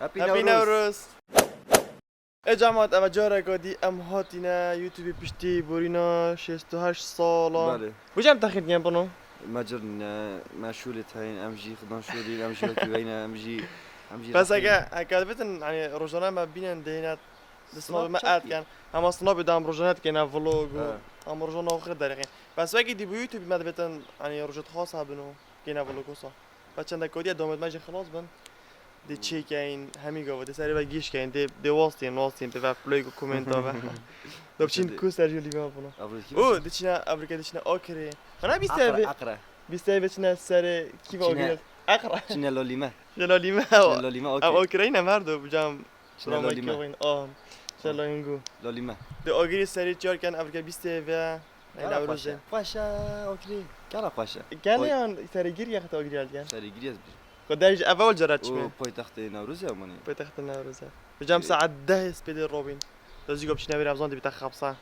هپی نوروز. جماعت اما جاره کدی ام هاتینا یوتیوب پشتی بورینا 68 ساله. بله. وجم تخیل نیم بانو؟ مجرد مشهوره تاین امجی خدان شدی امجی وقتی بین امجی. بس اگه بتن يعني روزانه ما بینن دینات دسنا ما عاد كان اما صناب دام روزانات كنا فلوج ام روزانه آخر دقیقه بس اگه دی یوتیوب ما بتن يعني روزات خاصه بنو كنا فلوجوسا بچند کودی دومت ماجی خلاص بن دی چی کین همی گاو دی سری بگیش کین دی واسطین به پلیگ و کامنت ها دو چین کو سرجو لیگا بنو او دی چینا افریقا دی چینا آخره من بیسته بچنا سر کی واقعی اقرا چینا لالیمه لالیمه اوکراین مردو بجام لالیمه وين شلونگو لالیمه ده آگری سری چهار کن افریقا بیسته و نوروزه خوشه اوکری کلا خوشه کلیان سرگیری یخت آگری الگن سرگیری از بی خدایش اول جراتش می پایتخت نوروزه امانی پایتخت نوروزه بجام ساعت 10 سپید روبین لازم گفت نبی رمضان دی بتخ خبصه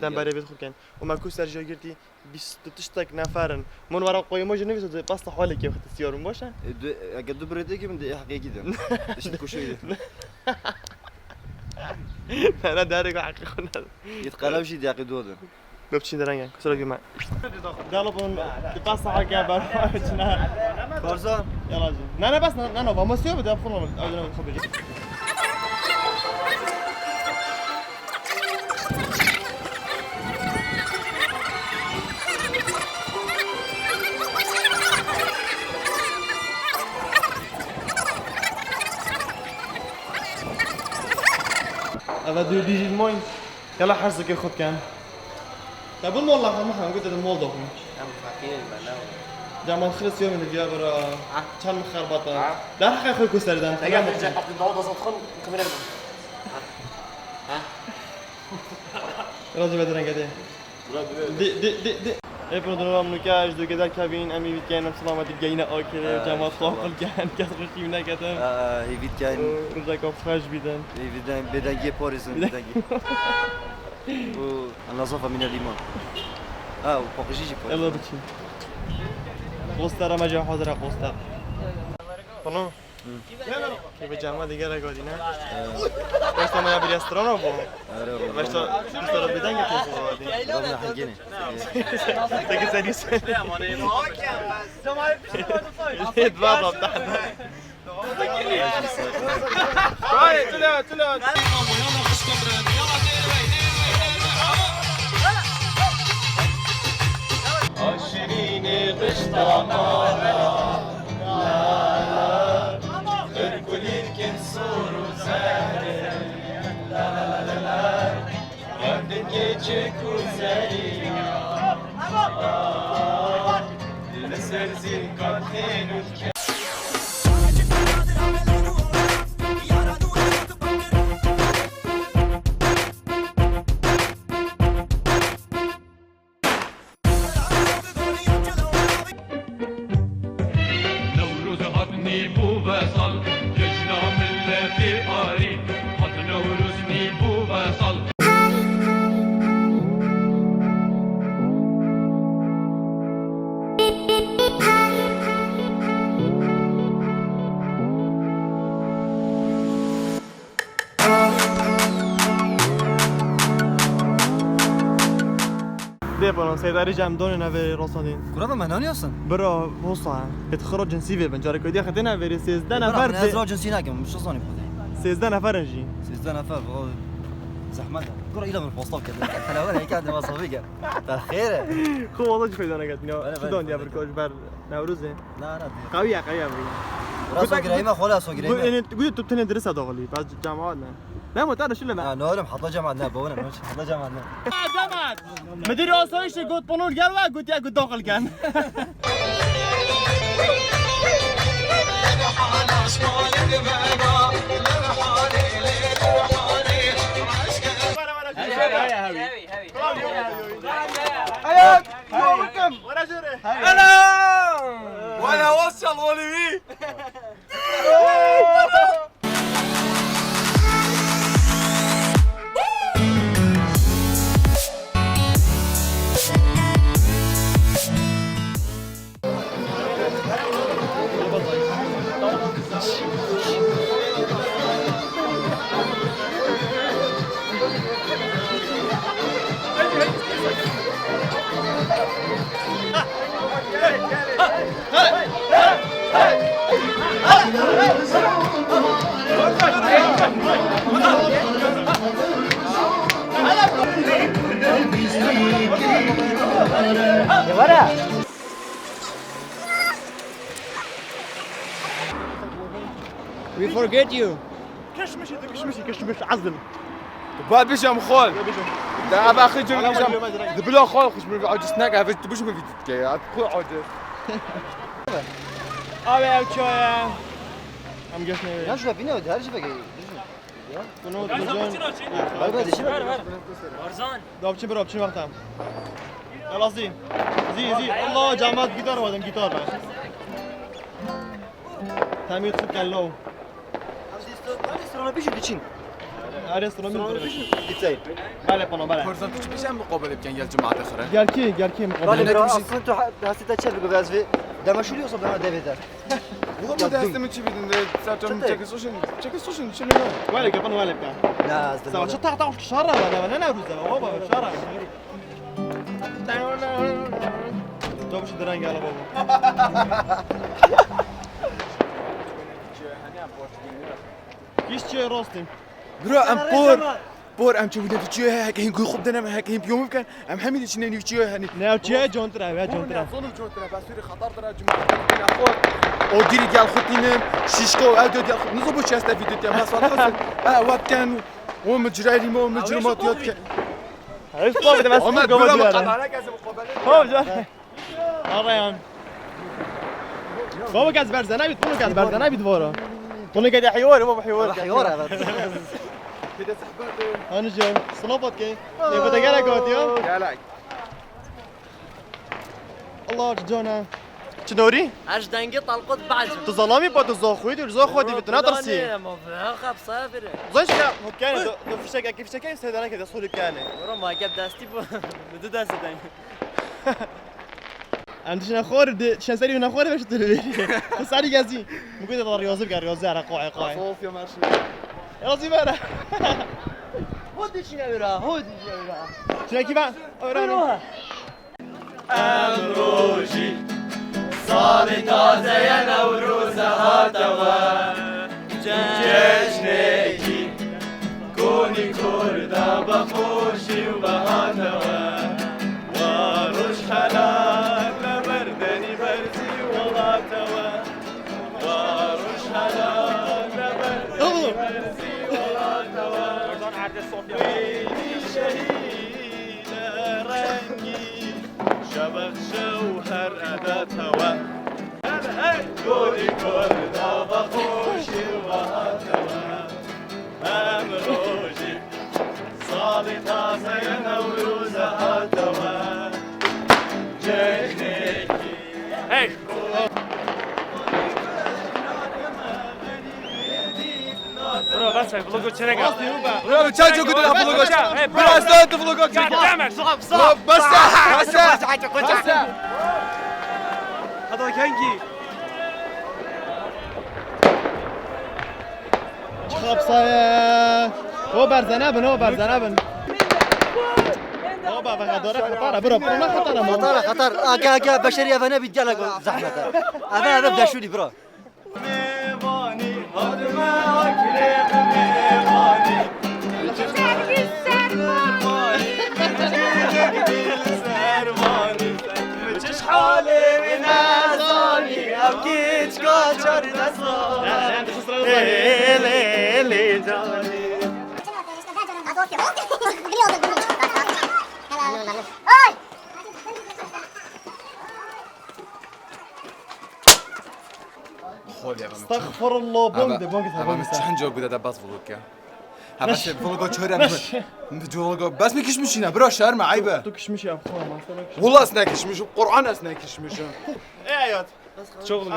دم برای بیت خوکن و ما کوسر جا گرتی 23 نفرن من ورا قیمه جو نویسه پاست حالی که وقت سیارم باشه اگه دو برده که من دی حقیقی دم دشت کوشیده انا دارك حقي خنا يتقلب شي دقيقه دودن لبشين درانجا كسر جماعه قالبون تقص حاجه برشنا بارزان يلا جي انا بس انا فمس يوم بدي افضل انا خبري هذا ديجي الموين يلا حرزك ياخذ كان طيب والله ما قلت الموضوع ام فاكين بلاو جمال خلص يوم اللي جاب كان مخربطه لا حق اخوي كوستر دان تقعد تجي حط الضوضه صدخل كاميرا ها راجع بدرن قاعدين دي اي برودرام مكاج دو كذا كابين امي كان سلامتي جاينا اوكي جمال خاطر كان كسر شي من كتم هي فيت كان رجع فراش بدن بدن جي بوريزن بدن النظافه من الليمون وباقيجي يلا بتشي قوستر ما جا حاضر قوستر خنو كيف جامعة دي قالك ودينا بس ما يبي ريستوران أبو بس تو بدن كتير فوادي ربنا حقيني تيجي سريس يتبابا بتاعنا طلع عشرين قشطة Gece kuzeyya Leserzin katlen ülke Nevruz hatni bu vesal Cejna milleti ari Hat Nevruz ni bu vesal ديبون سيداري جام دوني نافيري روسانين كرافة مهناني اصلا برا وصا يتخرج جنسي في بنجاري كودي خدنا فيري 16 نفر انا ازرع جنسي ناكم مش اصلا بودي 16 نفر نجي 16 نفر زحمة كرة إلى من البوسطة كده أنا وين هيك عندي مصابيك تأخيره خو والله شوف إذا أنا قلت شو دون ديابر كوج بار نوروزه لا قوية راسه قريمة خلاص قريمة قلت تبتني درسها دغلي بعد جامعاتنا لا مو تعرف شو اللي معنا نورم حطها جامعتنا بونا مش حطها جامعتنا جامعات مدير آسایش قلت بنور قالوا قلت يا قلت داخل كان حياك يومكم وانا جري وانا وصل ولي برا We forget you. كشمش عزل بعد بيجي مخول ده ابا اخي جو ده بلا خول خوش من عاد سناك افش تبوش ما في تتكي خو عاد آبی او چای هم گشت نمیره يا شو فينا ودار شو بقى کنو کجان برا شو داب چی براب چی وقتم خلاص زی الله جامعات گیتار وادم گیتار باش تعمیر خوب کلو انا بيجي ديشين هر استرامی ديتايل بله پانا بله فرصة تش بيش مقابله بكن يا جماعة اخرى گل کی بالي مقابل برا اصلا انتو حسيت تشيل بقى بس ده مشولي وصل ده ديفيد والله ما دهست من شي بدن ساتم تشيك سوشن شنو ولی کپن ولی کن لا سوا چه تاق تاق شارع ولا انا نروز بابا شارع تو بش درنگ على بابا كيش چه راستیم برا ام بور ام شو بدنا في شيء هيك هين خب دنا هيك هين بيوم كان ام حميد شنو ني شيء هني نه چه جون ترا و جون ترا صنف جو ترى بس خطر ترى جماعة اخوك او ديري ديال خوتينم شيشكو او ديال خوت نزبو شي استفيد تاع بس وقت كان ومجري مو مجرمات يوت كان هاي صوب ده بس وما قوم بلا ديالا مقاطعة كاز مقابله هو جا آريان بابا كاز برزنه بيت بونو كاز برزنه بيت ورا بونو قاعد حيوان بابا حيوان حيوان كده سحبات انا جو صلوبات كي يبدا قالك يا يا لاك الله جونا چنوری؟ اش دنگی طلقت بعد تو ظلامی با تو زاخویی تو زاخ خودی بتونه درسی ما خب صابر زاش که هو كان دو فشك كيف فشك يستهدى كده صولي كان برو ما جاب دستی بدو دست دنگ عندش نخور دي شان سري نخور باش تلبي ساري جازي ممكن تضل رياضي بقى رياضي على قاعي صوف يا ماشي رياضي بقى هودي شنو يرا هودي يرا شنو كيف روح امروجي صار تازه نوروز هاتوا جشنکی کونی کردا بخوشی و بهاتوا واروش حلال لبردنی برزی ولاتوا واروش حلال لبردنی برزی ولاتوا ویلی شهید رنگی شبق جوهر أداتوا كوني كردا بخوشي وهاتوا أمروجي صالي تازة نوروز هاتوا جينيكي هاي برو بس فلوگو چرا برا چند جو كده فلوجات برا استنت فلوجات دمك بس بس هذا كانجي خبصة هو برزنابن هو بابا غدارة خطارة برو ما خطارة خطر خطر اجا بشري افنا بيديالك زحمه انا ببدا شولي برو ميواني هاد ما أكلم ميواني متش حالي من أزاني أبكيش كاتشر نصاني ليلي جاني خول يا استغفر الله بونج چند جو كده بس فلوجا بس فلوجات شهر فلوجا بس ميكش مشينا برا شرم عيبه تو كشمش يا أخوان ما أصلك والله اسناكش مش قرآن اسناكش مش إيه عياد شغل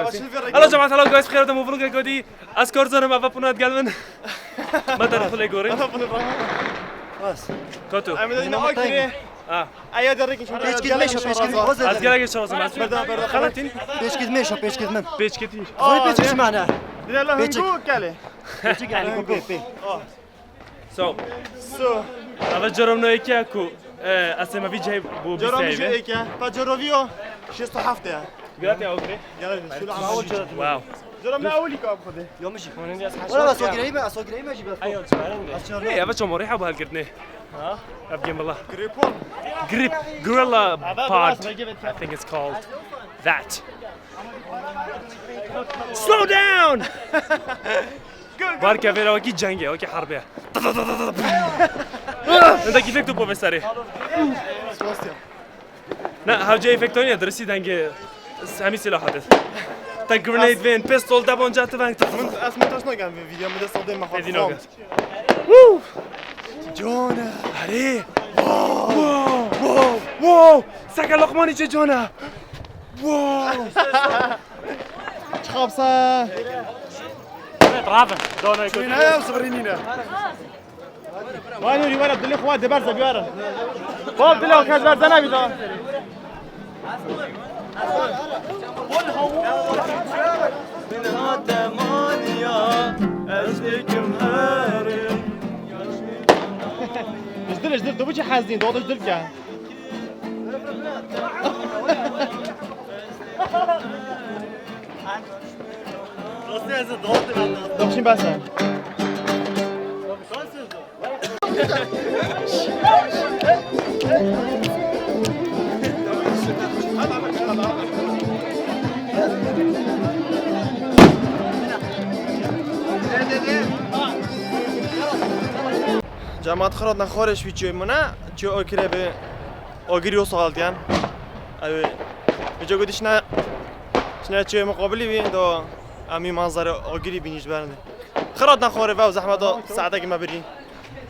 هلا جماعة هلا جايز بخير دم فلوگا كودي اسكار زنم ابا بونات قلبن ما تعرف لي غوري بس كاتو عمل إنه أكره عياد الريك شو بيش كده ماشي بيش كده از گلگی شما زمان بردا خلاتين بيش كده ماشي بيش كده من پیچ کتیش خلي بيش معناه لا لا بيتشك. هنقول كله بيش يعني بي سو سو اول جرم نو یکی اكو اسما في جاي بو جرامي بيسايبه جايك فجروفيو شيستو حفته قرأتي أوكري؟ واو زلمه من اولي كاب خذه يوم مشي ولا بس وقريمة أسوقريمة جيب إيه أبى شو مريحة بهالقرنة ها أبجم بالله جريبون grip gorilla pod I think it's called that slow down بارك فيرا وكي جنگه وكي حربيه انت كيف تكتب بسري لا هاو جاي فيكتوريا درسي دنگه همین سلاحات تا گرنید وین پستول دبان جات وان من اسمه توش نگم ویدیو مده استفاده ما بدی نگه جونا آره واو واو واو سکه لقمانی چه جانا واو خابسه وين هيا وصبرينينا وين يوري ولد دلي خوات دي برزه بيارن باب دلي كاز برزه نبيدا اجدر دو بچه حزین دو اجدر کن دخشین بسن جماعت خراد نخارش بی چوی منه چوی آکره به آگیری و سالتیان اوه بجا گودیش نه چوی مقابلی بین دو امی منظر آگیری بینیش برنده خراد نخاره و زحمت ها ساعته که ما برین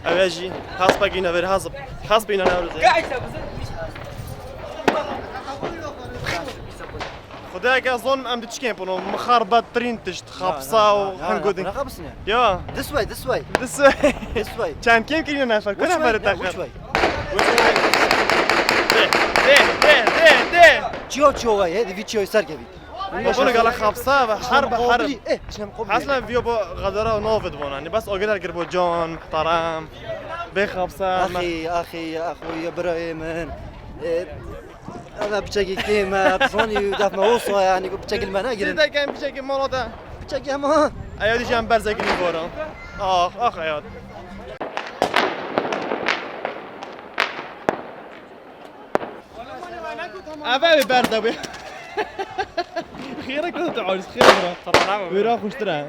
اوه جی حسب اگه اینا بری حسب اینا نوروزه خدای که اصلا ام دیچ کیم پنو مخربت ترین تشت خبصه و هنگودین یا This way, this way, دس this way. چند کیم کنی نفر Which کنه way? نفر Yeah, تاخر which way? ده چیو هذه في چیو سر كبي. بابا قال خبصه و حرب إيه شنو مقابل؟ اصلا فيو با غدره و نافد بونن يعني بس اوغدر قربو جان محترم بخبصه أخي أخوي إبراهيم أنا بشكل كيما بصوني داف موصى يعني بشكل مناجر ده كان بشكل مراده بشكل ما ايادي جنب برزك نيفورا اخ اياد ابا برده بي خيرك كنت تعال خيرك ويرا خوشتره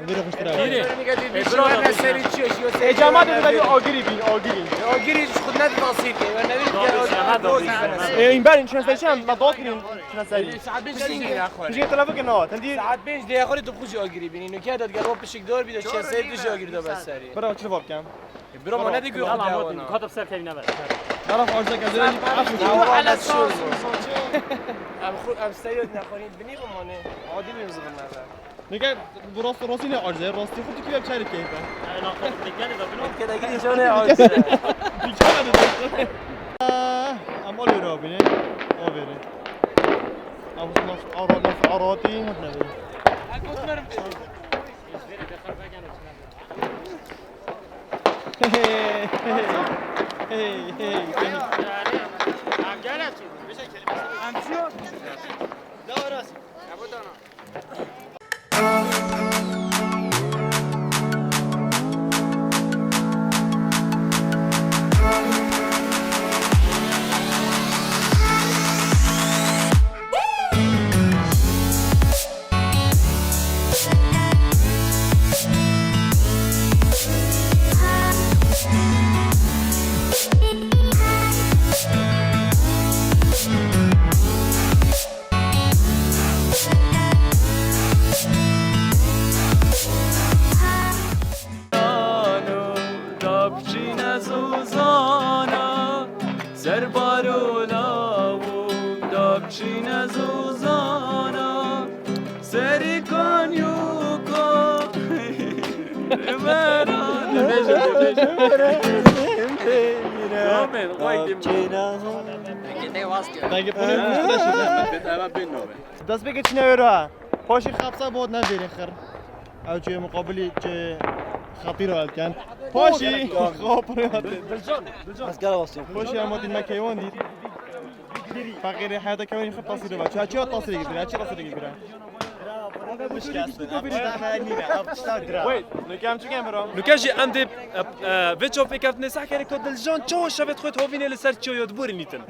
يا جماعه بدي اوغري بين اوغري خود ندی تاثیر کنی و نبید این بر این ترانسلیشن ما داخلين ترانسلیشن ساعت بینج دیگه نخوره تيجي تلافك نوت انت ساعت بینج دیگه خوری تو خوشی آگیری بینی اینو که داد گرو پشک دور بیدو چه سری دوش آگیری دو بس سری برا چه فاب کم برو ما ندی گو كاتب سر كلمة بس نعرف عرضك ازاي او على الشوز ام سيد نخونید بینی بمانه عادی میمزه بنظر میگه براست راستی نه عرضه راستی خودت کی بچری کیفه كده كده شلون عاجزه امال رو ببینه آوره ابو نص عراتی نبی دست بگه چی نویره پاشی خبصه بود نبیری خر او چه مقابلی چه خطیر حال کن پاشی خواب ریاد بس قال وصل پاشی اما دید مکیوان دید فقیر حیات کمی خط تصویر با چه تصویر گیره چه تصویر گیره نکام چی کامرا نکاجی ام دی ویچو پیکاپ نسح کنی کد دلجان چه شبت خود هوینه لسر چه یاد بوری نیتن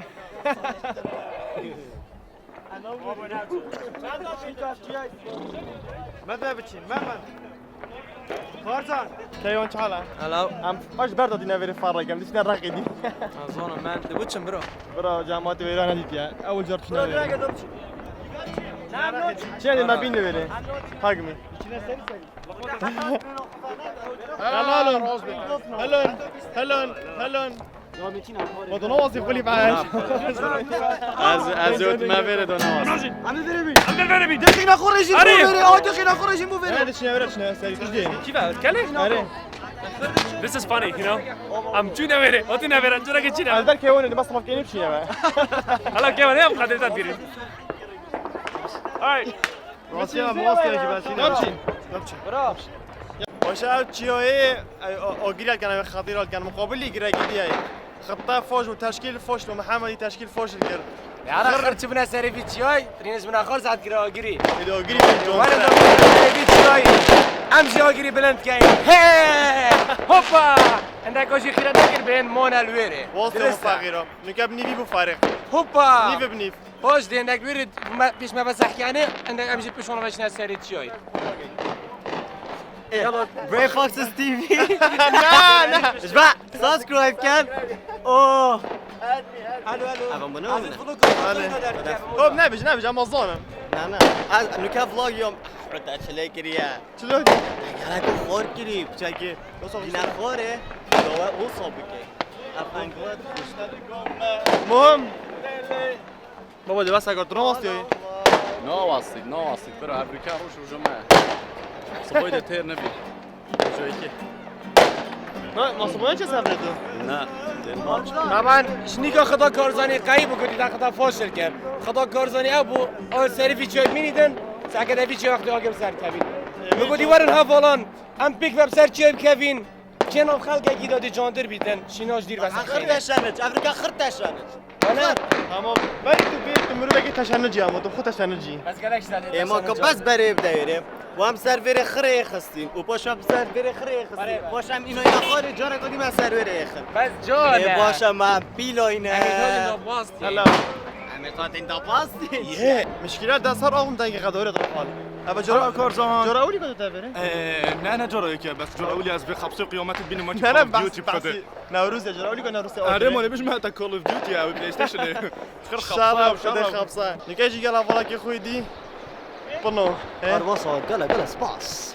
ماذا بتشين ما فارزان كيون شحاله هلا ام اش برد دينا فيري فارق ام دينا راقدي اظن من دبوتشم برو برا جامعات ويرانا ديتيا اول جرب شنو شنو ما بين ويري هاجمي هلون ودو نواصي قولي معاش از يوت ما فيري دو نواصي عم دربي دخينا خرجي مو فيري دخينا خرجي مو فيري هذا شنو سري تجي كيف كلي اري This is funny, you know. I'm too nervous. What you nervous? أنت راجع تشينا. هذا كيون اللي مصرف كيني بشي يا هلا كيف أنا أبغى تدري تدري. هاي. راسي مواسي يا جماعة نمشي برو وشاو تشيوي اوغريال كان خطير كان مقابل لي قراي كدي خطا فوج وتشكيل فوج ومحمدي تشكيل فوج الكر يا رخر تبنا سيرفيتشاي ترينز من اخر ساعه كرا اوغري اذا اوغري من وانا سيرفيتشاي امشي اوغري بلند كاين هوبا عندك وشي خير نذكر بين مونا الويري وصل فقيرة نكاب نيفي بفارق هوبا نيفي بنيف هوش دي عندك ويرد بيش ما بس احكي يعني عندك امشي بيشون غشنا سيرفيتشاي يلا بري فوكسز تي في لا اسمع سبسكرايب كان اوه الو افهم منو هو نبج امازون لا نكا فلوج يوم حرت اشلي كريا شلون انا كو خور كري بشاكي دينا خوره دو وصوبك افان قلت مهم بابا دي بس اقعد نواصي نواصي برا افريكا روش وجماعة صبايدة تير نبي جويكي ما صبوني چه سفرتو لا طبعا شنيكا خدا كارزاني قايب وقلت دا خدا فاشل كان خدا كارزاني ابو اول سيرفيتشاي مينيدن ساكا دافيتشاي وقت اقل سر كابين بقولي ورن هافالان ام بيك ويب سر تشيب كافين كانوا خلق اكيد دي جاندر بيتن شيناش دير بس خرت شانت افريكا خرت شانت انا تمام بيت مرو بقي تشنجي اما تو خود تشنجي بس قالك شنو اما بس بري بدايره وام سرور خري خستين وباشم سرور خري خستين باشم اینو یخوری جاره کدی من سرور اخر بس جون باشم من بیلاینه هلا امیتات این داپاستی مشكلة ده صار أغم دقيقة دوري طرقال أبا جرا كارزان جرا أولي كنت تابعين نه جرا یکی بس جرا اولی از به خبصه قیامت بین ما أنا بس نوروز يا جرا أولي كنا نوروز آره ما نمیشه مهتا کال اف دیوتی او بلاي ستيشن خير شرب خبصه شده خبصة نكاجي قال أفضلك يا خوي دي بنو ارباسا قلا سباس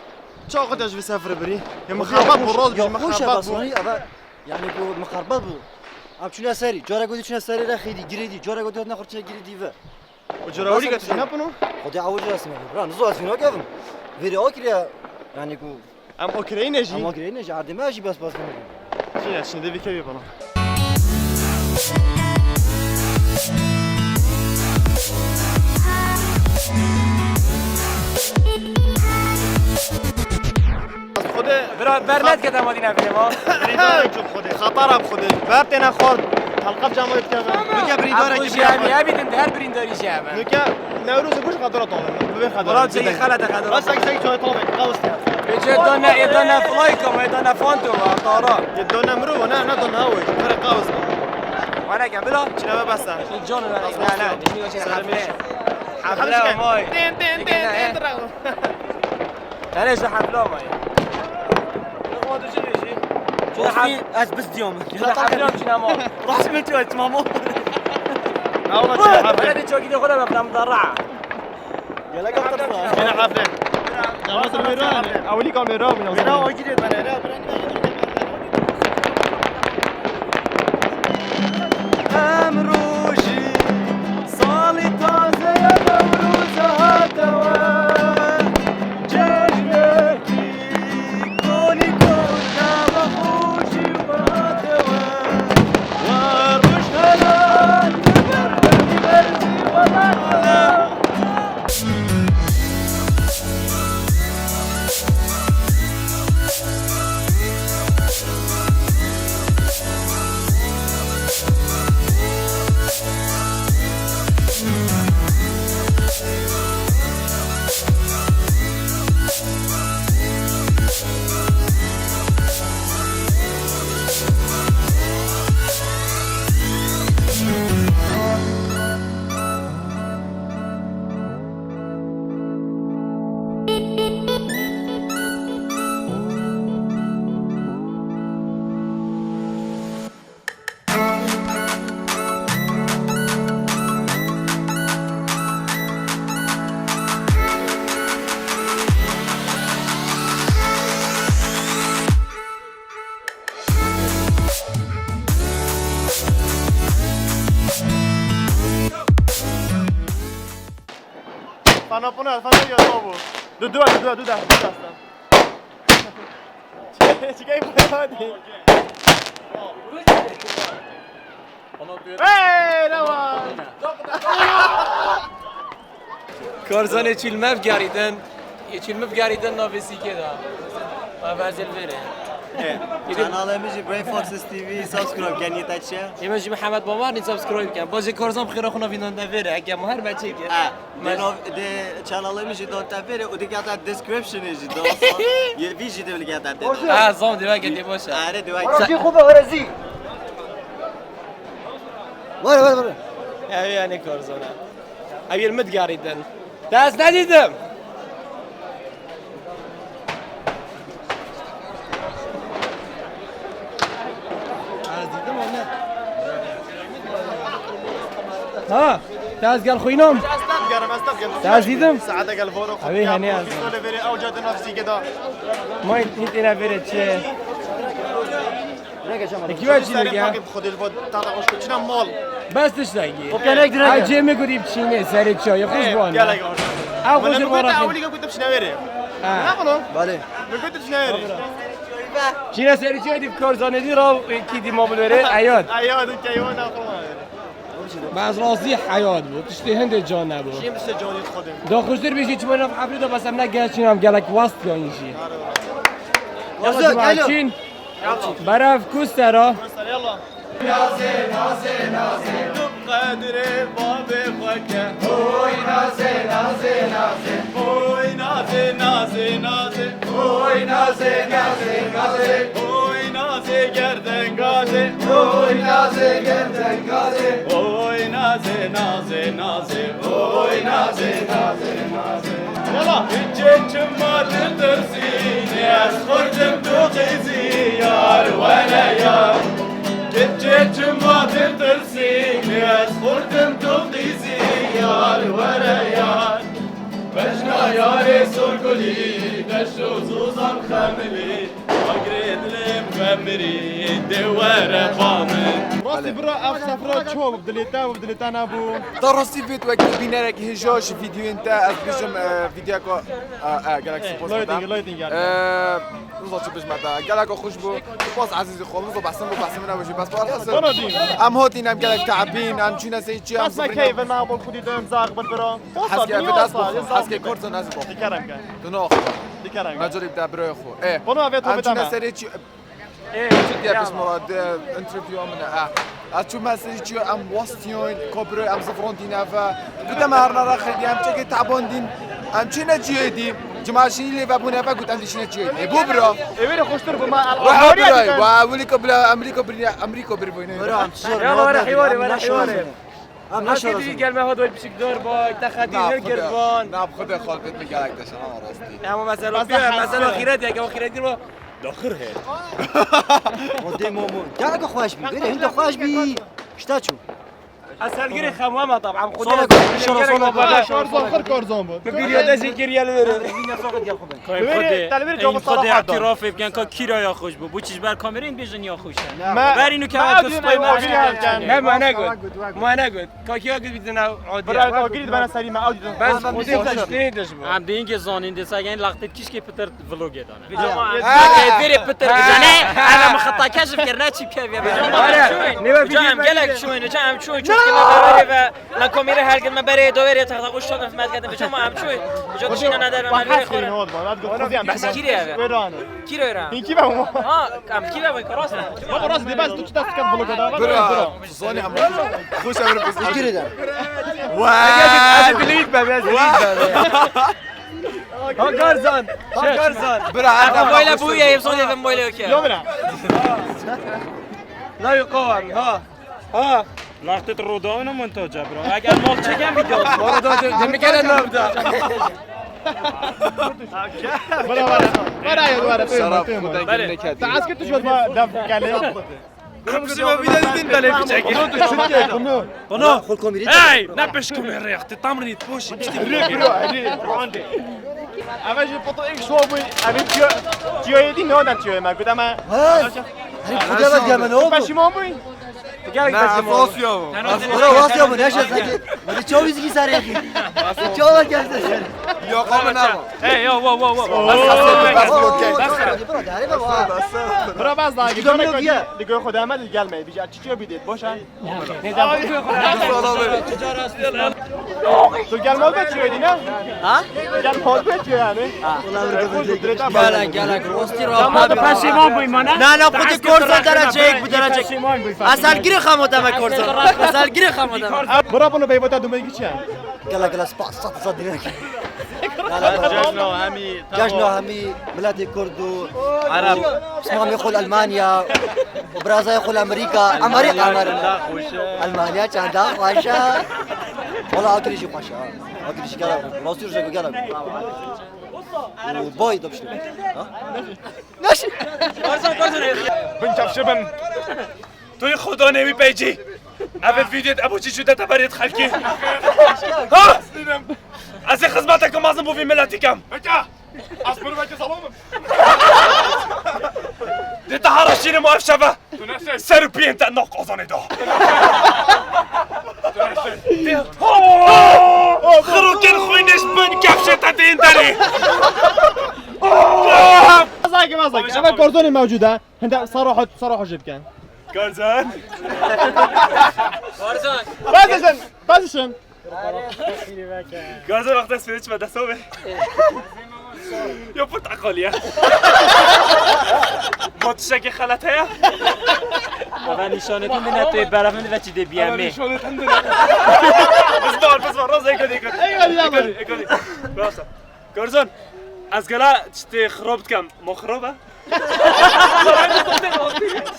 شو قد في سافر بري يا مخربط بالروز يا مش خوش مخربط باسوني ابا يعني بو مخربط بو ام شنو ساري جاره قدي شنو ساري را خيدي جريدي جاره قدي نخرج جريدي و وجرا أولي كنت هنا بنو خدي عوج راسنا راه نزو اسفينو كيفن فيديو اوكريا يعني كو أم أوكرانيا جي اما اوكريا نجي عاد ما اجي بس شنو دبي كبي بنو خده برنت كده مدينه فيما بريدارك جب خده خطرم خده برتنا خورد حلقة بجامعة كذا نوكا بريدارك ابو جامي ابي انت هر برينداري شامه نكا نوروز بوش قدرة طالع ببين مرات خدرة زي خلت خدرة بس أكيد شوي طالع قوس يدونا يدونا فلايكم يدونا فونتو طارا يدونا مرو أنا ندونا هوي فرق قوس وانا قبله شنو بس جون لا لا نشمي وش حفله ماي تين تين تين انا ايش حفله ماي شوفي از بس ديوم لا حفله شنو ماي راح سمعتوا انت مامو أول ما تشوف انا دي شوكي دي خدها بفهم مدرعه يلا قطر هنا حفلة جامعة الميران أولي كاميرا من انا أصلا واجد انا امروجي صالي تازه يا نوروز هاتوا جنتي كوني كنا مخوشي وهاتوا وارمش هلال تبرني برزي وضعنا فنا پونه فنا یا بابو دو دستم چیکار می‌کنی؟ کارزان چیلمف گریدن یه چیلمف گریدن نافسی که دا ما برزل بره kanalımızı Brain Foxes TV subscribe کنید چیه؟ ایمجی محمد بامار نی سابسکرایب کن بازی کارزان بخیر خونه وینان بره اگه ما هر بچه که kanalımızı دانتفره و دیگه در description'ı دو یه ویژه دیگه در زام دیگه گدی باشه آره دیگه چی خوبه ورزی باره یعنی کارزانه اویل مد گریدن دست ندیدم ها دست گل خوینم دست دیدم ساعتك الفورو أبي هني أزم. فيري اوجد نفسي كده ما انت اینا بره چه کی باید چی بگم خود الفود تعرفش كنا مال بستش نگی کنک درنگ. عجیه میگوری بچینه سر چای خوش بانه يلا او خوش انا بانه اولي كنت بش نويري نعملوا بله ما كنتش نويري چینه سر چای دیب کارزانه دی را کی دی ما بلوره ایاد ايوه انت ايوه انا بعض رازی حیات بود تشتی هنده جان نبود شيء بس جوني خدم دا خوشتر بیشی چی منو حفلی دا بس هم نگهشین هم گلک وست گانیشی یلا جماعه چین برف کوسترا يلا قادر باب فكه هوي نازي هوي نازي هوي نازي گردن غازي هوي نازي هوي نازي يلا جيت ما تدرسيني اسخرتم تغيزي يار ولا يار جيت ما تدرسيني اسخرتم تغيزي يار ولا يار بجنا ياري سرقلي دشو زوزم خملي اقريد لي مغمري دوار بامن راسي برا اف سفرات شو بدليتا نابو درستي فيديو وقت بينارك هجاش فيديو انت از بيجم فيديوكو جالاكسي بوست لايتنج نزل باش معناتها جالاكو خوش بو باص عزيزي خالص وبحسن انا وجهي بس بالحسن بنادين ام هاتين ام جالك تعبين ام چينا سيچي ام بس كيف انا بقول خدي دم زاغ بالبرا حسكي بداس حسكي كورت ناس بو دي كرم كان دنو دي كرم ماجوري بدا برو خو ايه بنو افيتو ام چينا بدنا سيچي يا بس مراد انترفيو من اتشو مسيجي ام واستيون كوبرو ام زفرونتينا فا بدا ما هرنا راخي ام تشكي تعبوندين ام چينا جيدي جماشي اللي بابونا فا قلت عندي شنو جيدي بو برو ايوه خوشتر بما روح براي واوليكو بلا امريكا بربوينه يلا ورا حواري هم نشد دیگه گل مهاد باید بشک دار باید تخدی هر گربان نه خود خالقت میگه یک داشتن راستی اما مثلا آخرت یک آخرت گیر داخل هست مده مومون جاك خوش بي بره انت خوش بي اشتاچو اصل گیر خمومه طبعا خود شهر آخر کارزان بود بگیری دست گریه بره وينا فقط يا خوبه تلویر خود اعتراف بگن که کیرا یا خوش بود بچیش بر کامرین بیشتر یا خوشه ما بر اینو که تو سپای نه ما نگود کاکیا گفت بدون عادی برای کاگیرید بنا سری ما اودی بس خودی داشتیدش بود هم دیگه که زاننده ساگن لقطت کیش که پتر ولوگ دانه بری پتر بزنه انا مخطا کشف کردن چی بکردی آره جام گلک شو اینو جام شو چون که ما بره و ما کامیره هر ما بره دوره تا خوش شدن فهمت کردم بجا ما هم شوی بجا چینا ندارم من بره خورم هاد بعد گفت خودم بس کیره ویرانه کی رو ایران این کی به ما ها کم کی به کراس نه بابا راست دی بس تو چه دست کرد بلوک داد برا زوني ام خوش امر بس اجري ده از بلیت بابا ها گارزان برا عندنا موبایل بویا یبسون دیدم موبایل اوکی یومنا لا يقاوم ها لقطت رودان منتاج برا اگر مال چکم ویدیو برو داد نمیکنه نبدا برا شرف خدا بله. نکرد تعال كنت شو ما دف كلام ما ویدیو دیدین بله بچکی بنا خل كوميري ای نبش کم ریخت تمرنیت پوش عندي اما جو بطل ايش شو ابوي ابي تيو يدي نو ده تيو ما قدام هاي خدا بد جمن باش هو ما ابوي نه فاسیا برو واسه من نشه ساکت ولی چه ویزگی سر کی چه وقت گذشته یا قام نه ای یا وا وا وا برا باز داگی دیگه خدا ما دیگه می بیج چی بیدید باشه تو گل مال بچی دی نه ها گل مال بچی یعنی گلک راستی را ما پشیمان بویم نه خود کورسان درجه یک بود درجه اصل گیره خمودم کورسان اصل گیره خمودم برا بنو بیبوتا دومگی چی گلک سپاس صدرك جاجنا همي بلاد الكرد عرب اسمهم يقول المانيا وبرازيل يقول امريكا المانيا كان دا خواشا والله اكل شيء خواشا اكل شيء قال راسي رجع قال وباي دبش ماشي بنت شبن توی خدا نمی پیجی اول ویدیت ابو چی شده تبریت خلکی ها از خدمتکم مازم بو فی ملتکم بکا اصبر بکا سلامم دیتا هرشین معرف شبه سر بین تا ناق آزانه دا خروکن خوینش بن کفشه تا دین داری مزاجي شباب كوردوني موجوده انت صراحه جيب كان گرزن بازشن گرزن وقت است فیلش بده صبح یا پوت عقلیه با تشکی خلطه یا و نشانتون دینا توی برافن و چی دی بیامی نشانتون دینا بزبار راز ایکادی ایکادی باشا گرزن از گلا چتی خرابت کم ما خرابه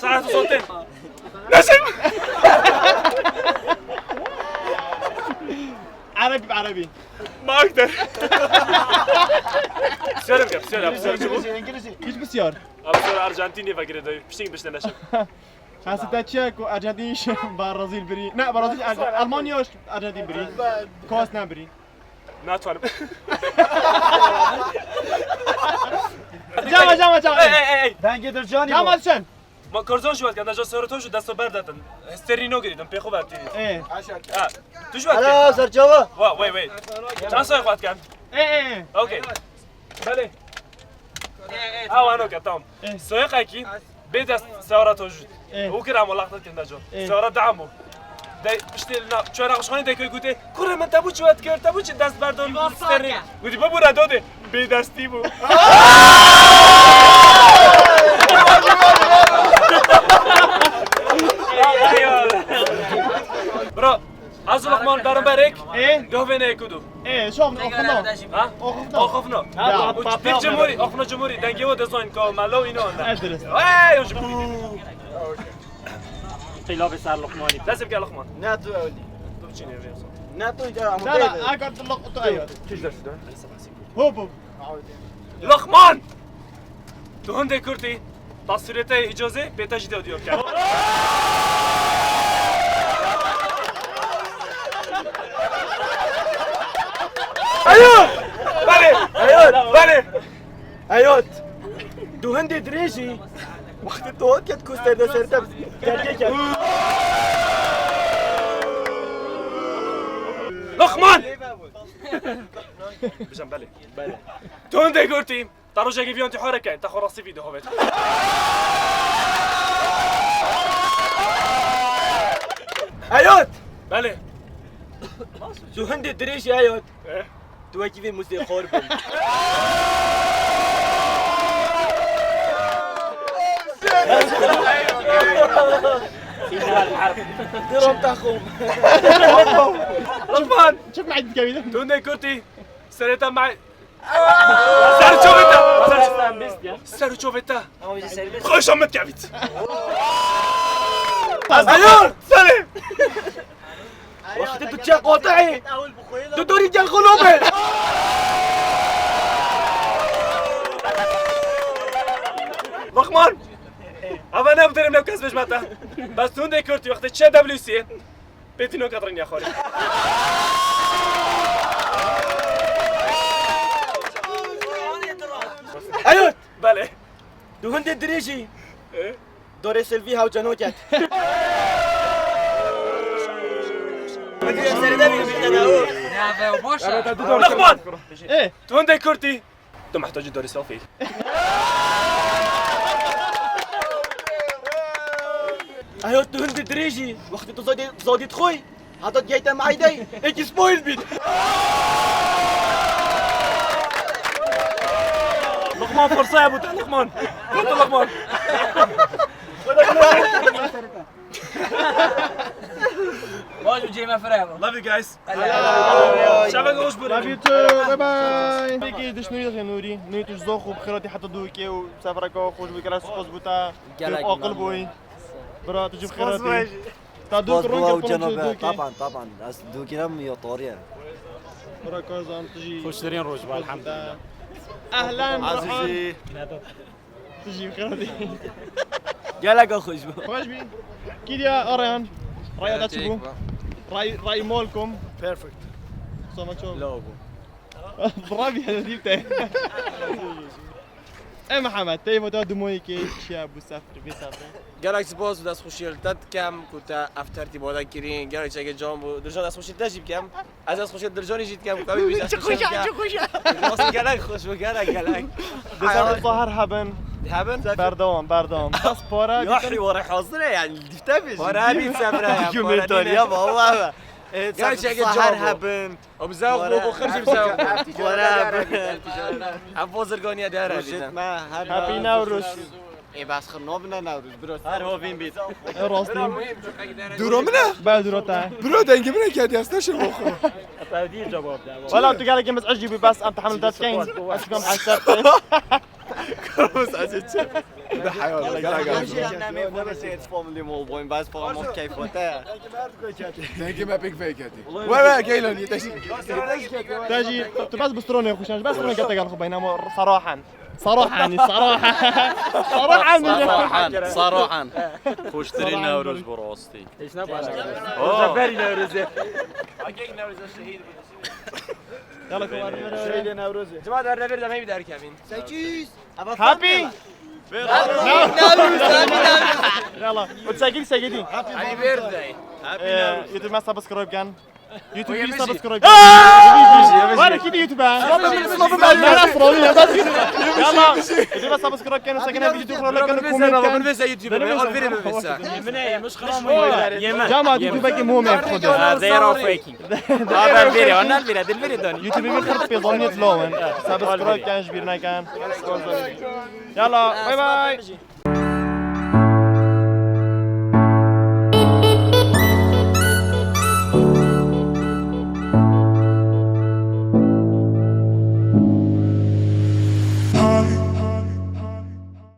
ساعت صوتين نسم عربي بعربي ما اقدر بسيارة بقى بسيارة شوفوا انجليزي ايش بسيار؟ بسيارة ارجنتيني فاكر ده بشتين بشنا نشم حاسة تشيك وارجنتينيش برازيل بري لا برازيل المانيا وش ارجنتين بري كوس نبري ناتوانم جامع اي بنگ درجانی جامع شن ما کارزان شو کردن جا سر تو شو دستو برداتن استرینو گریدم پیخو برتی ايه تو شو کرد هلا سرجاوا وا وای چند سال وقت کرد ايه اوکی بله اوانو کتام سویق کی بيد سيارة توجد وكرا ملاحظة كنا جو سيارة دعمو داي بشتلنا شو أنا خشخاني داي كوي كورة من تابو شو أتكر تابو شو دست بردون استري ودي بابو ردوده بيدستي بو برا از لقمان دارم برک دوونه کدو شوف آخفنا پیش جمهوری آخفنا جمهوری دنگی و دزاین که ملو اینو آنده ادرس خلاف سر لقمانی لازم که لقمان نه تو اولی تو چی نمی‌ری نه تو اینجا لا اقعد اللقطة ايوه چیز داشت هوب لقمان تو هنده کردی تصویرت اجازه به تجدید دیار کرد ایوت بله ایوت دو هندی دریجی وقتی تو کت کوسته ده سرتم گرگه کرد لقمان بجم بله تو هنده کردی تروجه گیویان تی حرکه انت خلاصی ویدیو هوت ایوت بله دو هندی دریجی ایوت تو اکی وی موزه خور بین درام تخوم لقمان شوف معي كبيرة تو هنده کردی سرتا معي سر چوبتا سر چوبتا خوش آمد کبید ایوت سلام وقتی تو چه قاطعی تو داری جل خلوبه لقمان اول نبودرم نو کسبش متا بس تو هنده کردی وقتی چه دبلیوسی بتینو کدرن یا خوری ایوت بله دو هندی دریجی دوره سلوی هاو جنو کرد لقمان ايه تو وين كرتي؟ انت محتاج دوري سيلفي ايوه تو هند دريجي وقت تو زودي تخوي هذا جايته معي داي هيك سبويل بيت لقمان فرصة يا ابو لقمان كنت لقمان واجب جيما فريمو Love you guys شعبك اصبر love you too باي باي بيكي دش نوري نوري نيتوش زوخو بخيراتي حتى دوكي وسافرك خوش بكراس خوش بوتا اقل بوي برا تجيب خيراتي تادوك رونك وجنوب طبعا دوكي لم يطوريان برا كازان تجي خوش ترين روج الحمد لله اهلا عزيزي تجي بخيراتي قالك اخوش خوش بي كيد يا اريان راي داتشبو راي مولكم بيرفكت سو ماتش لوجو برافو يا ديبته اي محمد تيمو تو دمويكي شاب مسافر بيسافر گلکس باز دست خوشیل داد کم کوتا افترتی بودن کرین گلکس اگه جام بود درجان دست خوشیل تجیب کم از دست خوشیل درجانی جیت کم کمی بیش دست خوشیل کم واسه گلک خوش بود گلک دزار ظهر هبن بردوام بس بارا يحري ورا حاضره يعني دفتافش ورا بيت سفره يوميتون يا بابا گلکس اگه جام هبن وبزاق بوكو خرج بزاق ورا عفوا زرقانية داره هابي نوروز اي بس خرنوبنا نوروز برو هر هو فين بيت راستي دورو منه بعد روتا برو دنگی منه که دیستش بخو ولا انت قالك بس عجبي بس انت حمل دات كين اشكم حسبت بس عزیز ده حیوان فاميلي مول بوين بس فام كيف وتا دنگی ما بيك فيكاتي ولا كيلون يتشي تاجي بس بستروني يا خوشان بس بستروني قال خو بينما صراحه صراحة خوشترين نوروز براستي ايش نبغى جباري نوروز يلا كمان شيء نوروز جماعة الرفير ده ما يبدأ كمين هابي يلا وتسجلي سجلي هابي بيرثداي يوتيوب ما سبسكرايب كان يوتيوب في سبسكرايب وانا كده يوتيوب انا اسرائيلي بس يلا يوتيوب سبسكرايب كان وسجلنا فيديو اخرى لكن بنفسه كومنت بنفسه يوتيوب الفيديو بنفسه مش خلاص جامعة يوتيوب كي مهم ياخذ زيرو فيكينج هذا الفيديو انا الفيديو دوني يوتيوب بيخرب في ظنية لون سبسكرايب كان جبرنا كان يلا باي باي